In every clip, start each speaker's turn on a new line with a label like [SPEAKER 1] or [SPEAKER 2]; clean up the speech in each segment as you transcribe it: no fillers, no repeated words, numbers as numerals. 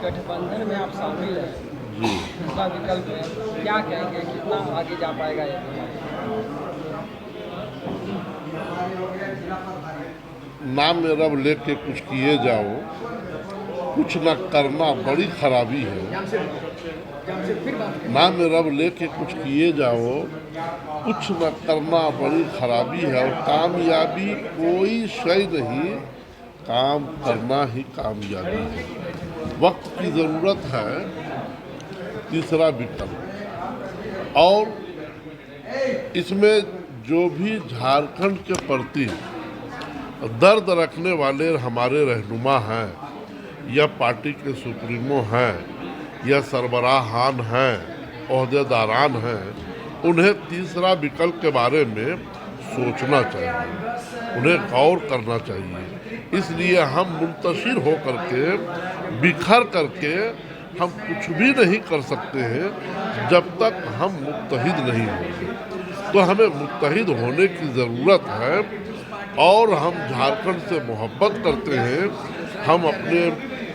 [SPEAKER 1] गठबंधन में आप शामिल हैं,
[SPEAKER 2] जी।
[SPEAKER 1] दूसरा विकल्प है, क्या कहेंगे कितना आगे जा पाएगा ये?
[SPEAKER 2] नाम में रब लेके कुछ किए जाओ, कुछ न करना बड़ी खराबी है। नाम में रब लेके कुछ किए जाओ, कुछ न करना बड़ी खराबी है। और कामयाबी कोई शय नहीं, काम करना ही कामयाबी है। वक्त की ज़रूरत है, तीसरा विकल्प। और इसमें जो भी झारखंड के प्रति दर्द रखने वाले हमारे रहनुमा हैं, या पार्टी के सुप्रीमो हैं, या सरबराहान हैं, ओहदेदारान हैं, उन्हें तीसरा विकल्प के बारे में सोचना चाहिए, उन्हें गौर करना चाहिए। इसलिए हम मुंतशिर होकर के, बिखर करके हम कुछ भी नहीं कर सकते हैं जब तक हम मुत्तहिद नहीं होंगे। तो हमें मुत्तहिद होने की ज़रूरत है। और हम झारखंड से मोहब्बत करते हैं। हम अपने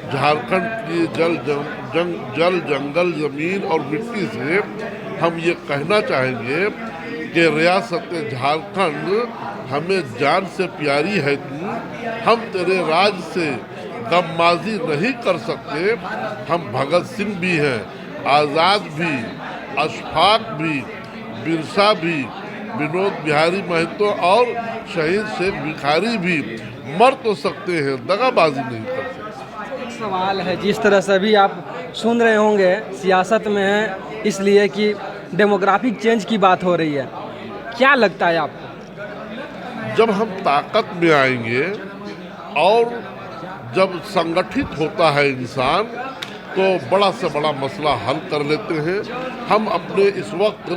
[SPEAKER 2] झारखंड की जल जंगल ज़मीन और मिट्टी से हम ये कहना चाहेंगे कि रियासत झारखंड हमें जान से प्यारी है तू। हम तेरे राज से गममाजी नहीं कर सकते। हम भगत सिंह भी हैं, आज़ाद भी, अशफाक भी, बिरसा भी, विनोद बिहारी महतो और शहीद शेख भिखारी भी मर तो सकते हैं, दगाबाजी नहीं कर सकते।
[SPEAKER 1] एक सवाल है, जिस तरह से भी आप सुन रहे होंगे सियासत में है इसलिए कि डेमोग्राफिक चेंज की बात हो रही है, क्या लगता है आपको?
[SPEAKER 2] जब हम ताकत में आएंगे और जब संगठित होता है इंसान, तो बड़ा से बड़ा मसला हल कर लेते हैं। हम अपने इस वक्त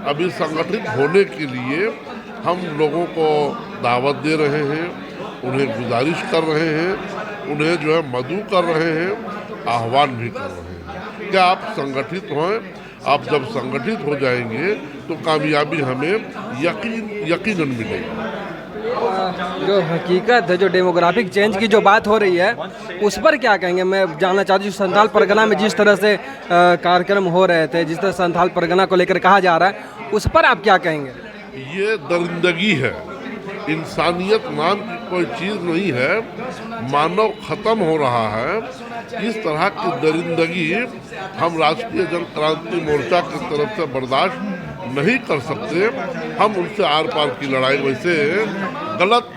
[SPEAKER 2] अभी संगठित होने के लिए हम लोगों को दावत दे रहे हैं, उन्हें गुजारिश कर रहे हैं, उन्हें जो है मदऊ कर रहे हैं, आह्वान भी कर रहे हैं कि आप संगठित हों। आप जब संगठित हो जाएंगे तो कामयाबी हमें यकीनन मिलेगी।
[SPEAKER 1] जो हकीकत है, जो डेमोग्राफिक चेंज की जो बात हो रही है, उस पर क्या कहेंगे? मैं जानना चाहती हूँ, संथाल परगना में जिस तरह से कार्यक्रम हो रहे थे, जिस तरह संथाल परगना को लेकर कहा जा रहा है, उस पर आप क्या कहेंगे?
[SPEAKER 2] ये दरिंदगी है, इंसानियत नाम की कोई चीज़ नहीं है। मानव ख़त्म हो रहा है। इस तरह की दरिंदगी हम राष्ट्रीय जन क्रांति मोर्चा की तरफ से बर्दाश्त नहीं कर सकते। हम उनसे आर पार की लड़ाई, वैसे गलत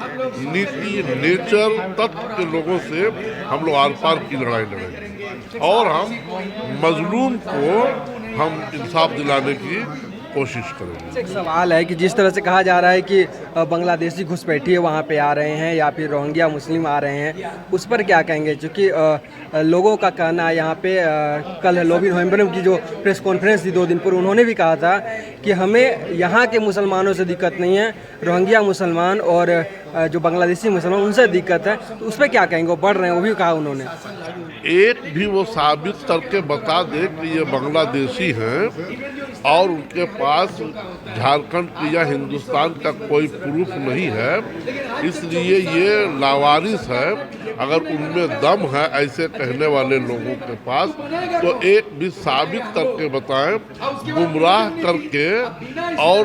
[SPEAKER 2] नीति नेचर तत्व के लोगों से हम लोग आर पार की लड़ाई लड़ेंगे और हम मजलूम को हम इंसाफ दिलाने की कोशिश करेंगे।
[SPEAKER 1] एक सवाल है कि जिस तरह से कहा जा रहा है कि बांग्लादेशी घुसपैठिए वहाँ पे आ रहे हैं या फिर रोहिंग्या मुस्लिम आ रहे हैं, उस पर क्या कहेंगे? क्योंकि लोगों का कहना है यहाँ पे कल लोबिन होम्बरम की जो प्रेस कॉन्फ्रेंस थी 2 दिन पर, उन्होंने भी कहा था कि हमें यहाँ के मुसलमानों से दिक्कत नहीं है, रोहिंग्या मुसलमान और जो बांग्लादेशी मुसलमान उनसे दिक्कत है। तो उस पर क्या कहेंगे? वो बढ़ रहे हैं, वो भी कहा उन्होंने।
[SPEAKER 2] एक भी वो साबित करके बता दे कि ये बांग्लादेशी हैं और उनके पास झारखंड या हिंदुस्तान का कोई प्रूफ नहीं है, इसलिए ये लावारिस है। अगर उनमें दम है ऐसे कहने वाले लोगों के पास, तो एक भी साबित करके बताएं, गुमराह करके और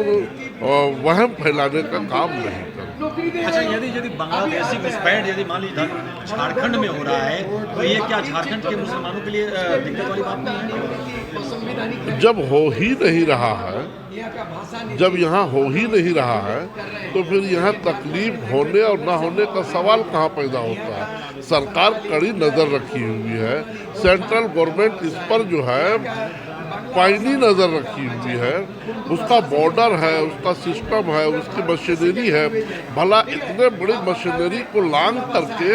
[SPEAKER 2] वहम फैलाने का काम नहीं करें।
[SPEAKER 3] अच्छा, यदि बांग्लादेशी घुसपैठ यदि मान लीजिए झारखंड में हो रहा है, तो ये क्या झारखंड के मुसलमानों के लिए दिक्कत वाली बात नहीं है?
[SPEAKER 2] जब हो ही नहीं रहा है, जब यहाँ हो ही नहीं रहा है, तो फिर यहाँ तकलीफ होने और ना होने का सवाल कहाँ पैदा होता है? सरकार कड़ी नज़र रखी हुई है, सेंट्रल गवर्नमेंट इस पर जो है पैनी नज़र रखी हुई है। उसका बॉर्डर है, उसका सिस्टम है, उसकी मशीनरी है। भला इतने बड़ी मशीनरी को लांग करके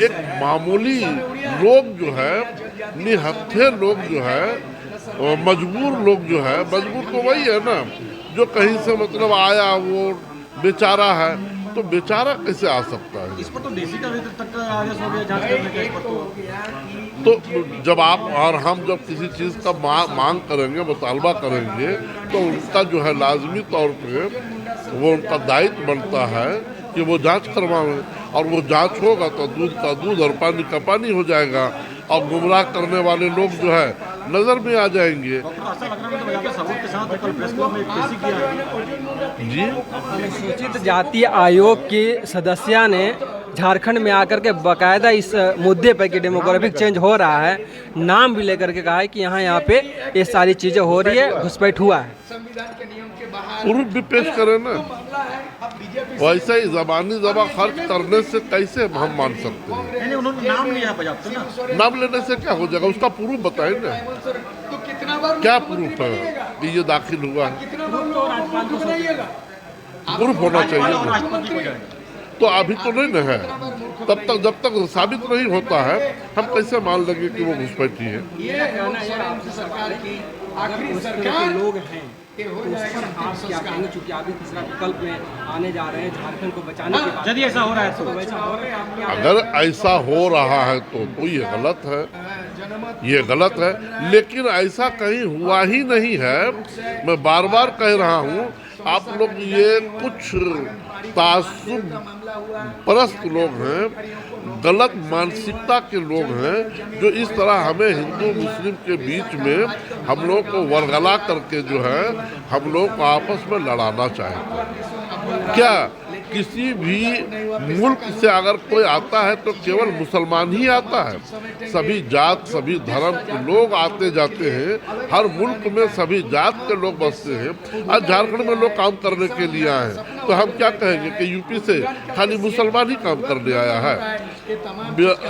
[SPEAKER 2] एक मामूली लोग जो है, निहत्थे लोग जो है, मजबूर लोग जो है, मजबूर तो वही है ना जो कहीं से मतलब आया, वो बेचारा है, तो बेचारा कैसे आ सकता है?
[SPEAKER 3] इस पर तो डीसी का तक का आदेश हो गया जांच करने का। इस पर
[SPEAKER 2] तो जब आप और हम जब किसी चीज़ का मांग करेंगे, मुतालबा करेंगे, तो उनका जो है लाजमी तौर पे वो उनका दायित्व बनता है कि वो जांच करवाएं, और वो जांच होगा तो दूध का दूध और पानी का पानी हो जाएगा। और गुमराह करने वाले लोग जो है नजर में आ जाएंगे।
[SPEAKER 3] ऐसा लग रहा है तो यहाँ सबूत के साथ कल प्रेस क्लब में एक पेशी किया है।
[SPEAKER 2] जी,
[SPEAKER 1] अनुसूचित जाति आयोग की सदस्या ने झारखंड में आकर के बाकायदा इस मुद्दे पर कि डेमोग्राफिक चेंज हो रहा है, नाम भी लेकर के कहा है कि यहाँ पे ये सारी चीज़ें हो रही है, घुसपैठ हुआ है।
[SPEAKER 2] प्रूफ भी पेश करें ना, वैसे ही जबानी जबा खर्च करने से कैसे हम मान सकते हैं?
[SPEAKER 3] नहीं, उन्होंने नाम लिया पर्याप्त ना।
[SPEAKER 2] नाम लेने से क्या हो जाएगा? उसका प्रूफ बताए ना, क्या प्रूफ है कि ये दाखिल हुआ है? प्रूफ होना चाहिए ना।
[SPEAKER 3] राष्ट्रपति को जाएगा।
[SPEAKER 2] तो अभी तो नहीं ना है, तब तक जब तक साबित नहीं होता है हम कैसे मान लेंगे कि वो घुसपैठी है?
[SPEAKER 1] लोग हैं तो उस पर आप क्या कहेंगे, चूंकि आप भी तीसरा विकल्प में आने जा रहे हैं झारखंड को बचाने के बाद,
[SPEAKER 3] यदि ऐसा हो रहा है तो
[SPEAKER 1] वैसा हो रहा है आप क्या?
[SPEAKER 2] अगर ऐसा हो रहा है तो ये गलत है, ये गलत है। लेकिन ऐसा कहीं हुआ ही नहीं है। मैं बार बार कह रहा हूँ, आप लोग ये कुछ तासुब परस्त लोग हैं, गलत मानसिकता के लोग हैं, जो इस तरह हमें हिंदू मुस्लिम के बीच में हम लोग को वरगला करके जो है हम लोग को आपस में लड़ाना चाहते हैं। क्या किसी भी मुल्क से अगर कोई आता है तो केवल मुसलमान ही आता है? सभी जात सभी धर्म के लोग आते जाते हैं, हर मुल्क में सभी जात के लोग बसते हैं। आज झारखंड में लोग काम करने के लिए आए हैं, तो हम क्या कहेंगे कि यूपी से खाली मुसलमान ही काम करने आया है,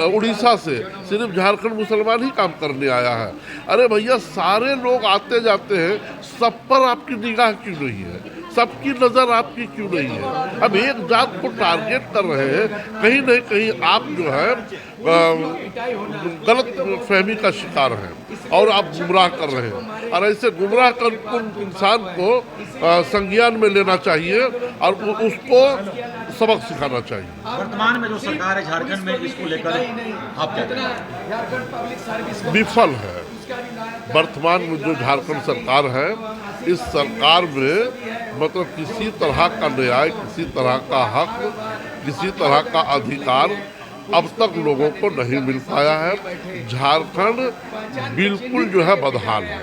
[SPEAKER 2] उड़ीसा से सिर्फ झारखंड मुसलमान ही काम करने आया है? अरे भैया, सारे लोग आते जाते हैं, सब पर आपकी निगाह क्यों नहीं है? सबकी नज़र आपकी क्यों नहीं है? अब एक जात को टारगेट कर रहे हैं, कहीं न कहीं आप जो है गलत फहमी का शिकार हैं और आप गुमराह कर रहे हैं। और ऐसे गुमराह कर इंसान को संज्ञान में लेना चाहिए और उसको सबक सिखाना चाहिए।
[SPEAKER 3] वर्तमान में जो सरकार है झारखंड में, इसको लेकर आप क्या कहते हैं?
[SPEAKER 2] विफल है। वर्तमान में जो झारखंड सरकार है, इस सरकार में मतलब किसी तरह का न्याय, किसी तरह का हक, किसी तरह का अधिकार अब तक लोगों को नहीं मिल पाया है। झारखंड बिल्कुल जो है बदहाल है।